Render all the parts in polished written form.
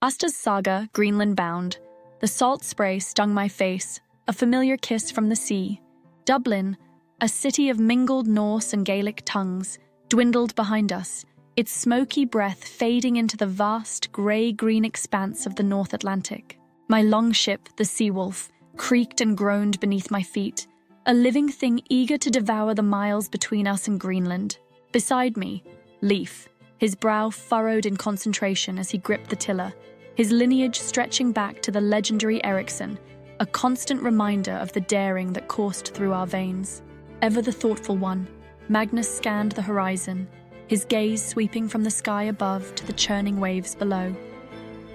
Saga, Greenland bound. The salt spray stung my face, a familiar kiss from the sea. Dublin, a city of mingled Norse and Gaelic tongues, dwindled behind us, its smoky breath fading into the vast, grey-green expanse of the North Atlantic. My longship, the Seawolf, creaked and groaned beneath my feet, a living thing eager to devour the miles between us and Greenland. Beside me, Leif, his brow furrowed in concentration as he gripped the tiller, his lineage stretching back to the legendary Erikson, a constant reminder of the daring that coursed through our veins. Ever the thoughtful one, Magnus scanned the horizon, his gaze sweeping from the sky above to the churning waves below.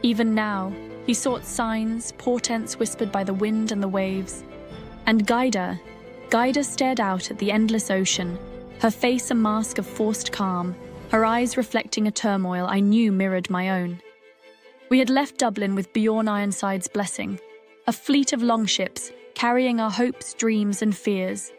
Even now, he sought signs, portents whispered by the wind and the waves. And Gyda stared out at the endless ocean, her face a mask of forced calm, her eyes reflecting a turmoil I knew mirrored my own. We had left Dublin with Bjorn Ironside's blessing, a fleet of longships carrying our hopes, dreams, and fears.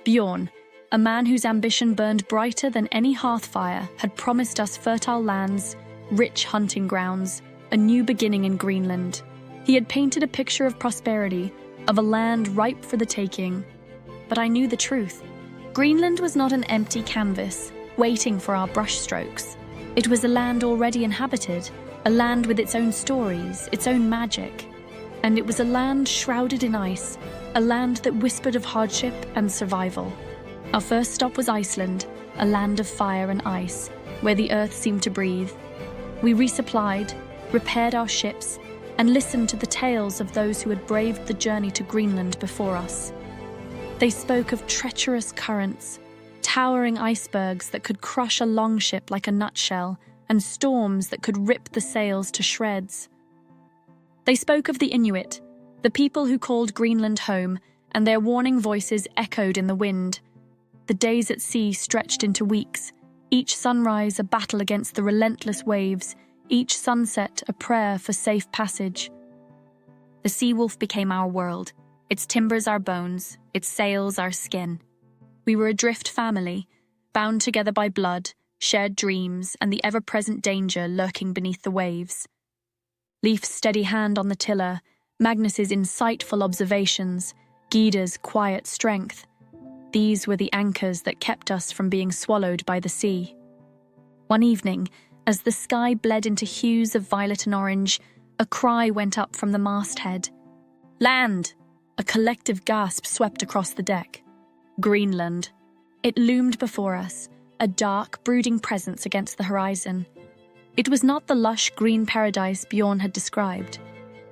Bjorn, a man whose ambition burned brighter than any hearthfire, had promised us fertile lands, rich hunting grounds, a new beginning in Greenland. He had painted a picture of prosperity, of a land ripe for the taking. But I knew the truth. Greenland was not an empty canvas, waiting for our brushstrokes. It was a land already inhabited, a land with its own stories, its own magic. And it was a land shrouded in ice, a land that whispered of hardship and survival. Our first stop was Iceland, a land of fire and ice, where the earth seemed to breathe. We resupplied, repaired our ships, and listened to the tales of those who had braved the journey to Greenland before us. They spoke of treacherous currents, towering icebergs that could crush a longship like a nutshell, and storms that could rip the sails to shreds. They spoke of the Inuit, the people who called Greenland home, and their warning voices echoed in the wind. The days at sea stretched into weeks, each sunrise a battle against the relentless waves, each sunset a prayer for safe passage. The Seawolf became our world, its timbers our bones, its sails our skin. We were a drift family, bound together by blood, shared dreams, and the ever-present danger lurking beneath the waves. Leif's steady hand on the tiller, Magnus's insightful observations, Gyda's quiet strength. These were the anchors that kept us from being swallowed by the sea. One evening, as the sky bled into hues of violet and orange, a cry went up from the masthead. "Land!" A collective gasp swept across the deck. Greenland. It loomed before us, a dark, brooding presence against the horizon. It was not the lush green paradise Bjorn had described.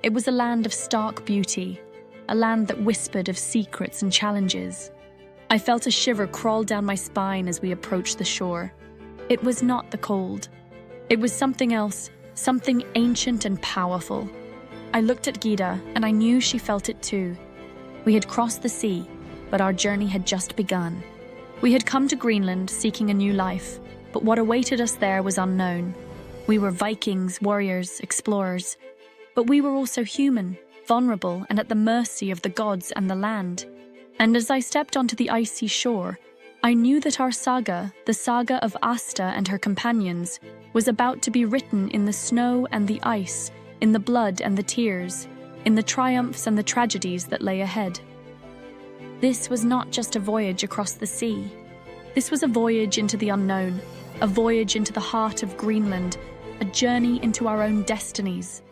It was a land of stark beauty, a land that whispered of secrets and challenges. I felt a shiver crawl down my spine as we approached the shore. It was not the cold. It was something else, something ancient and powerful. I looked at Gyda, and I knew she felt it too. We had crossed the sea, but our journey had just begun. We had come to Greenland seeking a new life, but what awaited us there was unknown. We were Vikings, warriors, explorers, but we were also human, vulnerable, and at the mercy of the gods and the land. And as I stepped onto the icy shore, I knew that our saga, the saga of Asta and her companions, was about to be written in the snow and the ice, in the blood and the tears, in the triumphs and the tragedies that lay ahead. This was not just a voyage across the sea. This was a voyage into the unknown, a voyage into the heart of Greenland, a journey into our own destinies.